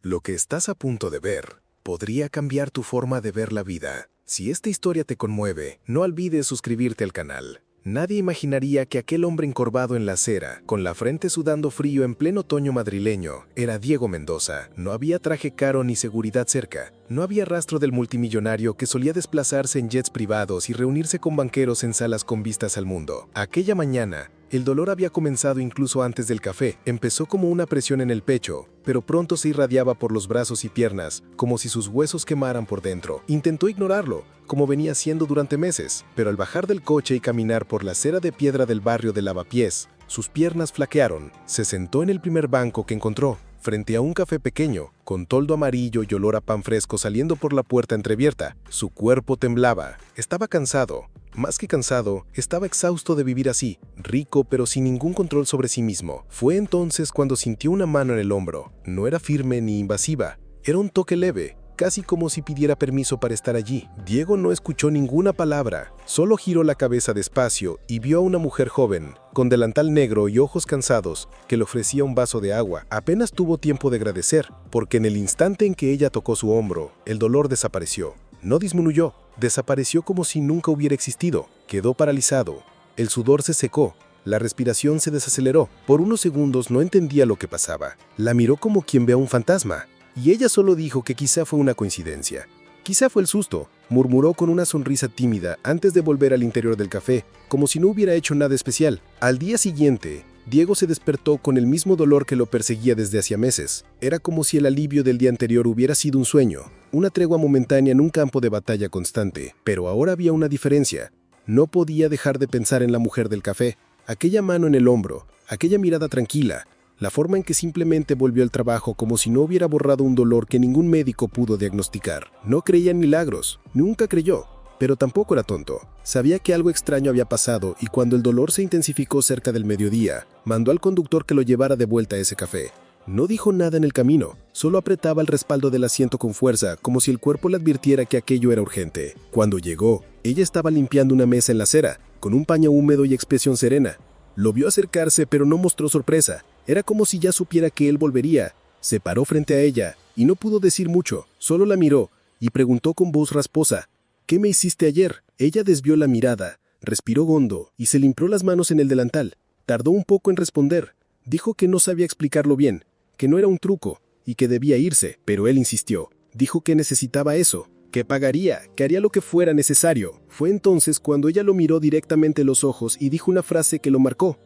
Lo que estás a punto de ver podría cambiar tu forma de ver la vida. Si esta historia te conmueve, no olvides suscribirte al canal. Nadie imaginaría que aquel hombre encorvado en la acera, con la frente sudando frío en pleno otoño madrileño, era Diego Mendoza. No había traje caro ni seguridad cerca. No había rastro del multimillonario que solía desplazarse en jets privados y reunirse con banqueros en salas con vistas al mundo. Aquella mañana, el dolor había comenzado incluso antes del café. Empezó como una presión en el pecho, pero pronto se irradiaba por los brazos y piernas, como si sus huesos quemaran por dentro. Intentó ignorarlo, como venía haciendo durante meses, pero al bajar del coche y caminar por la acera de piedra del barrio de Lavapiés, sus piernas flaquearon. Se sentó en el primer banco que encontró, frente a un café pequeño, con toldo amarillo y olor a pan fresco saliendo por la puerta entreabierta. Su cuerpo temblaba. Estaba cansado. Más que cansado, estaba exhausto de vivir así, rico pero sin ningún control sobre sí mismo. Fue entonces cuando sintió una mano en el hombro. No era firme ni invasiva, era un toque leve, casi como si pidiera permiso para estar allí. Diego no escuchó ninguna palabra, solo giró la cabeza despacio y vio a una mujer joven, con delantal negro y ojos cansados, que le ofrecía un vaso de agua. Apenas tuvo tiempo de agradecer, porque en el instante en que ella tocó su hombro, el dolor desapareció. No disminuyó, desapareció como si nunca hubiera existido. Quedó paralizado. El sudor se secó, la respiración se desaceleró. Por unos segundos no entendía lo que pasaba. La miró como quien ve a un fantasma, y ella solo dijo que quizá fue una coincidencia. Quizá fue el susto, murmuró con una sonrisa tímida antes de volver al interior del café, como si no hubiera hecho nada especial. Al día siguiente, Diego se despertó con el mismo dolor que lo perseguía desde hacía meses. Era como si el alivio del día anterior hubiera sido un sueño, una tregua momentánea en un campo de batalla constante. Pero ahora había una diferencia. No podía dejar de pensar en la mujer del café, aquella mano en el hombro, aquella mirada tranquila, la forma en que simplemente volvió al trabajo como si no hubiera borrado un dolor que ningún médico pudo diagnosticar. No creía en milagros, nunca creyó, pero tampoco era tonto. Sabía que algo extraño había pasado y cuando el dolor se intensificó cerca del mediodía, mandó al conductor que lo llevara de vuelta a ese café. No dijo nada en el camino, solo apretaba el respaldo del asiento con fuerza, como si el cuerpo le advirtiera que aquello era urgente. Cuando llegó, ella estaba limpiando una mesa en la acera, con un paño húmedo y expresión serena. Lo vio acercarse, pero no mostró sorpresa. Era como si ya supiera que él volvería. Se paró frente a ella, y no pudo decir mucho, solo la miró, y preguntó con voz rasposa, «¿Qué me hiciste ayer?». Ella desvió la mirada, respiró hondo, y se limpió las manos en el delantal. Tardó un poco en responder. Dijo que no sabía explicarlo bien, que no era un truco, y que debía irse, pero él insistió. Dijo que necesitaba eso, que pagaría, que haría lo que fuera necesario. Fue entonces cuando ella lo miró directamente a los ojos y dijo una frase que lo marcó.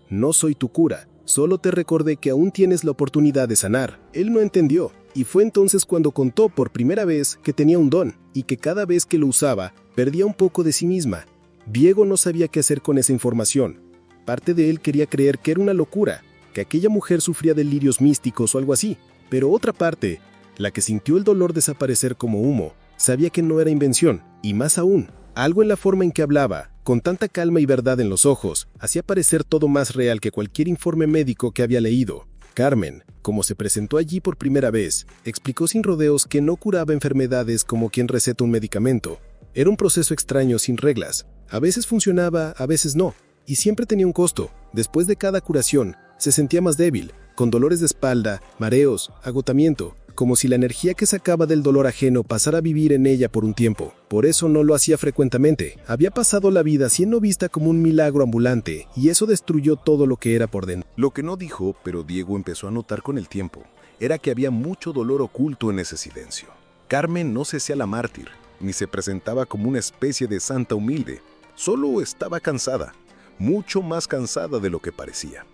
«No soy tu cura, solo te recordé que aún tienes la oportunidad de sanar». Él no entendió, y fue entonces cuando contó por primera vez que tenía un don, y que cada vez que lo usaba, perdía un poco de sí misma. Diego no sabía qué hacer con esa información. Parte de él quería creer que era una locura, que aquella mujer sufría delirios místicos o algo así, pero otra parte, la que sintió el dolor desaparecer como humo, sabía que no era invención, y más aún, algo en la forma en que hablaba, con tanta calma y verdad en los ojos, hacía parecer todo más real que cualquier informe médico que había leído. Carmen, como se presentó allí por primera vez, explicó sin rodeos que no curaba enfermedades como quien receta un medicamento. Era un proceso extraño sin reglas. A veces funcionaba, a veces no, y siempre tenía un costo. Después de cada curación, se sentía más débil, con dolores de espalda, mareos, agotamiento, como si la energía que sacaba del dolor ajeno pasara a vivir en ella por un tiempo. Por eso no lo hacía frecuentemente. Había pasado la vida siendo vista como un milagro ambulante, y eso destruyó todo lo que era por dentro. Lo que no dijo, pero Diego empezó a notar con el tiempo, era que había mucho dolor oculto en ese silencio. Carmen no se hacía la mártir, ni se presentaba como una especie de santa humilde. Solo estaba cansada, mucho más cansada de lo que parecía.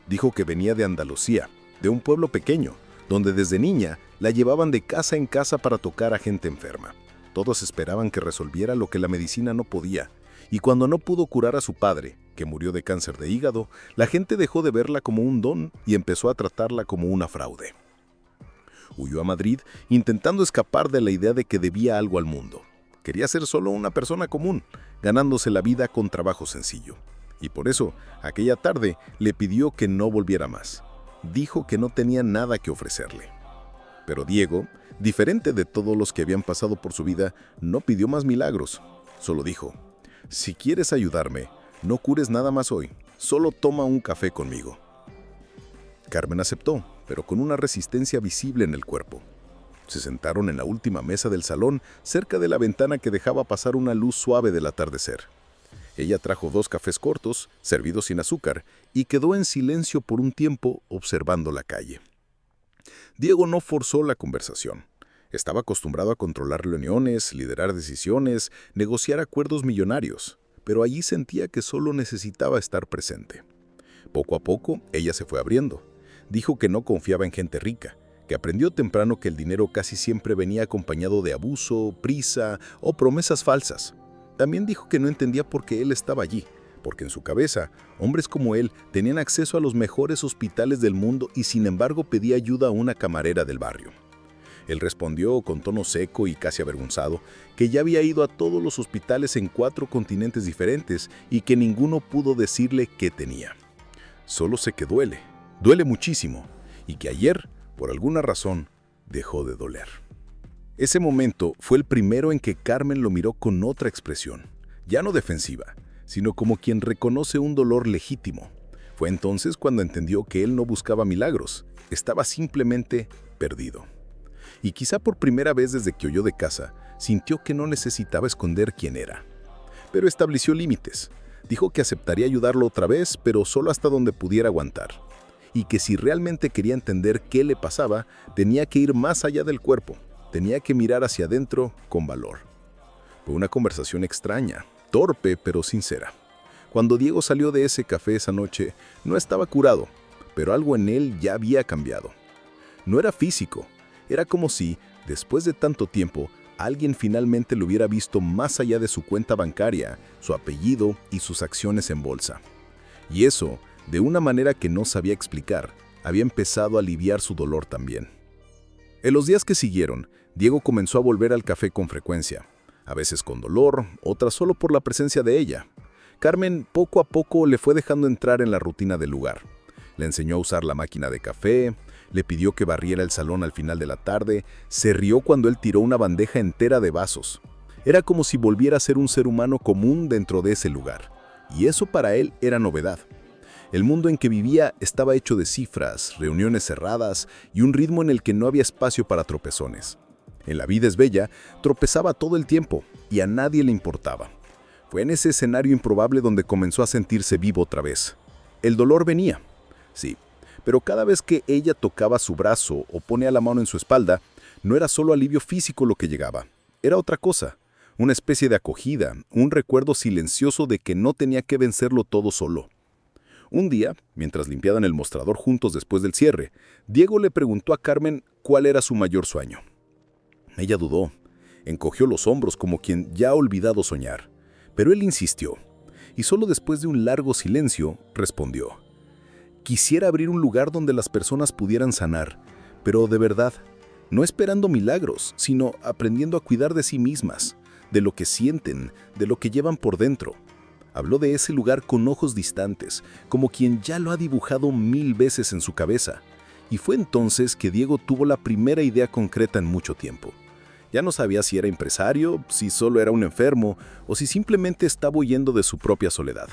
Dijo que venía de Andalucía, de un pueblo pequeño, donde desde niña la llevaban de casa en casa para tocar a gente enferma. Todos esperaban que resolviera lo que la medicina no podía, y cuando no pudo curar a su padre, que murió de cáncer de hígado, la gente dejó de verla como un don y empezó a tratarla como una fraude. Huyó a Madrid intentando escapar de la idea de que debía algo al mundo. Quería ser solo una persona común, ganándose la vida con trabajo sencillo. Y por eso, aquella tarde, le pidió que no volviera más. Dijo que no tenía nada que ofrecerle. Pero Diego, diferente de todos los que habían pasado por su vida, no pidió más milagros. Solo dijo, «Si quieres ayudarme, no cures nada más hoy, solo toma un café conmigo». Carmen aceptó, pero con una resistencia visible en el cuerpo. Se sentaron en la última mesa del salón, cerca de la ventana que dejaba pasar una luz suave del atardecer. Ella trajo 2 cafés cortos, servidos sin azúcar, y quedó en silencio por un tiempo observando la calle. Diego no forzó la conversación. Estaba acostumbrado a controlar reuniones, liderar decisiones, negociar acuerdos millonarios, pero allí sentía que solo necesitaba estar presente. Poco a poco, ella se fue abriendo. Dijo que no confiaba en gente rica, que aprendió temprano que el dinero casi siempre venía acompañado de abuso, prisa o promesas falsas. También dijo que no entendía por qué él estaba allí, porque en su cabeza, hombres como él tenían acceso a los mejores hospitales del mundo y sin embargo pedía ayuda a una camarera del barrio. Él respondió con tono seco y casi avergonzado que ya había ido a todos los hospitales en 4 continentes diferentes y que ninguno pudo decirle qué tenía. Solo sé que duele muchísimo, y que ayer, por alguna razón, dejó de doler. Ese momento fue el primero en que Carmen lo miró con otra expresión, ya no defensiva, sino como quien reconoce un dolor legítimo. Fue entonces cuando entendió que él no buscaba milagros, estaba simplemente perdido. Y quizá por primera vez desde que huyó de casa, sintió que no necesitaba esconder quién era. Pero estableció límites. Dijo que aceptaría ayudarlo otra vez, pero solo hasta donde pudiera aguantar. Y que si realmente quería entender qué le pasaba, tenía que ir más allá del cuerpo. Tenía que mirar hacia adentro con valor. Fue una conversación extraña, torpe pero sincera. Cuando Diego salió de ese café esa noche, no estaba curado, pero algo en él ya había cambiado. No era físico. Era como si, después de tanto tiempo, alguien finalmente lo hubiera visto más allá de su cuenta bancaria, su apellido y sus acciones en bolsa. Y eso, de una manera que no sabía explicar, había empezado a aliviar su dolor también. En los días que siguieron, Diego comenzó a volver al café con frecuencia, a veces con dolor, otras solo por la presencia de ella. Carmen poco a poco le fue dejando entrar en la rutina del lugar. Le enseñó a usar la máquina de café, le pidió que barriera el salón al final de la tarde, se rió cuando él tiró una bandeja entera de vasos. Era como si volviera a ser un ser humano común dentro de ese lugar, y eso para él era novedad. El mundo en que vivía estaba hecho de cifras, reuniones cerradas y un ritmo en el que no había espacio para tropezones. En La vida es bella, tropezaba todo el tiempo y a nadie le importaba. Fue en ese escenario improbable donde comenzó a sentirse vivo otra vez. El dolor venía, sí, pero cada vez que ella tocaba su brazo o ponía la mano en su espalda, no era solo alivio físico lo que llegaba, era otra cosa, una especie de acogida, un recuerdo silencioso de que no tenía que vencerlo todo solo. Un día, mientras limpiaban el mostrador juntos después del cierre, Diego le preguntó a Carmen cuál era su mayor sueño. Ella dudó, encogió los hombros como quien ya ha olvidado soñar, pero él insistió, y solo después de un largo silencio respondió: quisiera abrir un lugar donde las personas pudieran sanar, pero de verdad, no esperando milagros, sino aprendiendo a cuidar de sí mismas, de lo que sienten, de lo que llevan por dentro. Habló de ese lugar con ojos distantes, como quien ya lo ha dibujado 1000 veces en su cabeza. Y fue entonces que Diego tuvo la primera idea concreta en mucho tiempo. Ya no sabía si era empresario, si solo era un enfermo, o si simplemente estaba huyendo de su propia soledad.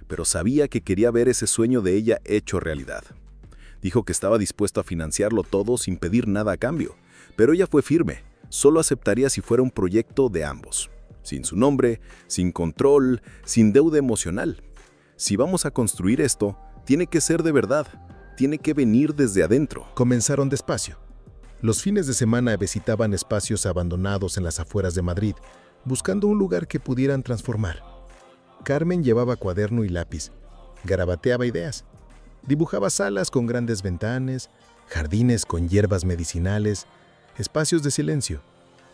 Pero sabía que quería ver ese sueño de ella hecho realidad. Dijo que estaba dispuesto a financiarlo todo sin pedir nada a cambio, pero ella fue firme, solo aceptaría si fuera un proyecto de ambos. Sin su nombre, sin control, sin deuda emocional. Si vamos a construir esto, tiene que ser de verdad, tiene que venir desde adentro. Comenzaron despacio. Los fines de semana visitaban espacios abandonados en las afueras de Madrid, buscando un lugar que pudieran transformar. Carmen llevaba cuaderno y lápiz, garabateaba ideas, dibujaba salas con grandes ventanas, jardines con hierbas medicinales, espacios de silencio,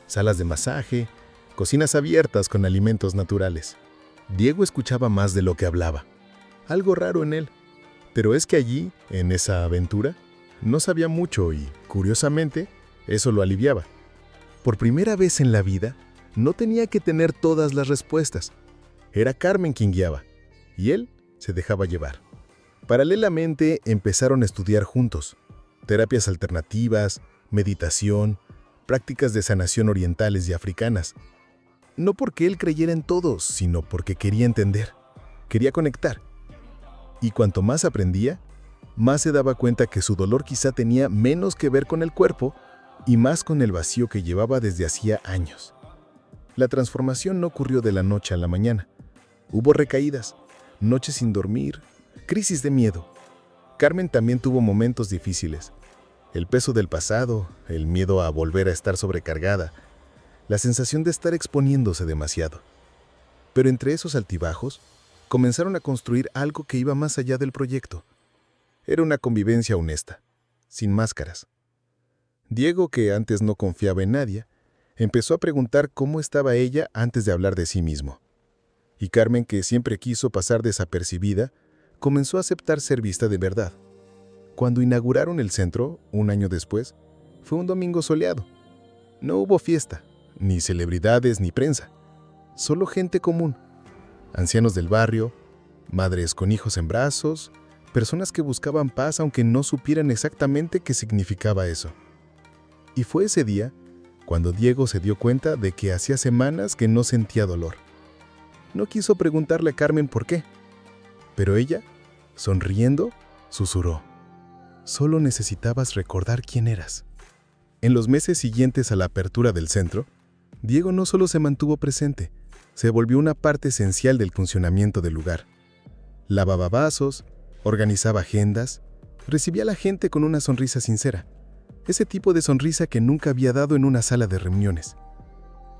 salas de masaje, cocinas abiertas con alimentos naturales. Diego escuchaba más de lo que hablaba. Algo raro en él. Pero es que allí, en esa aventura, no sabía mucho y, curiosamente, eso lo aliviaba. Por primera vez en la vida, no tenía que tener todas las respuestas. Era Carmen quien guiaba, y él se dejaba llevar. Paralelamente, empezaron a estudiar juntos. Terapias alternativas, meditación, prácticas de sanación orientales y africanas. No porque él creyera en todos, sino porque quería entender, quería conectar. Y cuanto más aprendía, más se daba cuenta que su dolor quizá tenía menos que ver con el cuerpo y más con el vacío que llevaba desde hacía años. La transformación no ocurrió de la noche a la mañana. Hubo recaídas, noches sin dormir, crisis de miedo. Carmen también tuvo momentos difíciles. El peso del pasado, el miedo a volver a estar sobrecargada, la sensación de estar exponiéndose demasiado. Pero entre esos altibajos, comenzaron a construir algo que iba más allá del proyecto. Era una convivencia honesta, sin máscaras. Diego, que antes no confiaba en nadie, empezó a preguntar cómo estaba ella antes de hablar de sí mismo. Y Carmen, que siempre quiso pasar desapercibida, comenzó a aceptar ser vista de verdad. Cuando inauguraron el centro, un año después, fue un domingo soleado. No hubo fiesta, ni celebridades ni prensa, solo gente común. Ancianos del barrio, madres con hijos en brazos, personas que buscaban paz aunque no supieran exactamente qué significaba eso. Y fue ese día cuando Diego se dio cuenta de que hacía semanas que no sentía dolor. No quiso preguntarle a Carmen por qué, pero ella, sonriendo, susurró: «Solo necesitabas recordar quién eras». En los meses siguientes a la apertura del centro, Diego no solo se mantuvo presente, se volvió una parte esencial del funcionamiento del lugar. Lavaba vasos, organizaba agendas, recibía a la gente con una sonrisa sincera, ese tipo de sonrisa que nunca había dado en una sala de reuniones.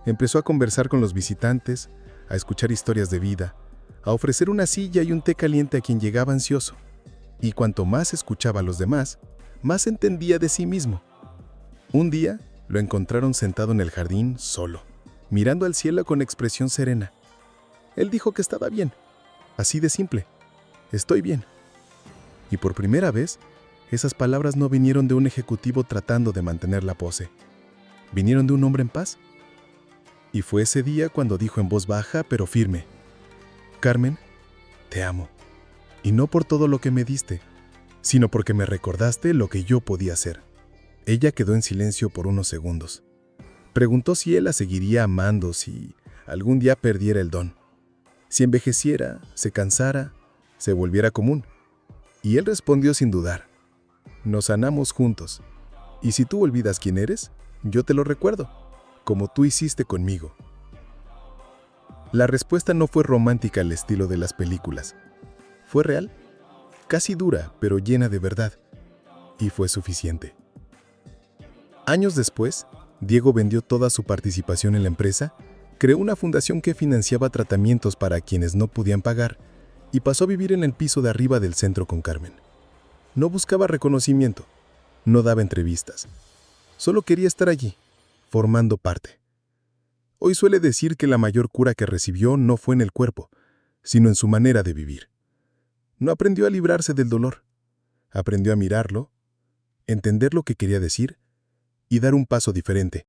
Empezó a conversar con los visitantes, a escuchar historias de vida, a ofrecer una silla y un té caliente a quien llegaba ansioso. Y cuanto más escuchaba a los demás, más entendía de sí mismo. Un día lo encontraron sentado en el jardín, solo, mirando al cielo con expresión serena. Él dijo que estaba bien, así de simple: «Estoy bien». Y por primera vez, esas palabras no vinieron de un ejecutivo tratando de mantener la pose. Vinieron de un hombre en paz. Y fue ese día cuando dijo en voz baja pero firme: «Carmen, te amo. Y no por todo lo que me diste, sino porque me recordaste lo que yo podía hacer». Ella quedó en silencio por unos segundos. Preguntó si él la seguiría amando, si algún día perdiera el don, si envejeciera, se cansara, se volviera común. Y él respondió sin dudar: «Nos sanamos juntos. Y si tú olvidas quién eres, yo te lo recuerdo, como tú hiciste conmigo». La respuesta no fue romántica al estilo de las películas. Fue real, casi dura, pero llena de verdad. Y fue suficiente. Años después, Diego vendió toda su participación en la empresa, creó una fundación que financiaba tratamientos para quienes no podían pagar y pasó a vivir en el piso de arriba del centro con Carmen. No buscaba reconocimiento, no daba entrevistas, solo quería estar allí, formando parte. Hoy suele decir que la mayor cura que recibió no fue en el cuerpo, sino en su manera de vivir. No aprendió a librarse del dolor, aprendió a mirarlo, entender lo que quería decir y dar un paso diferente,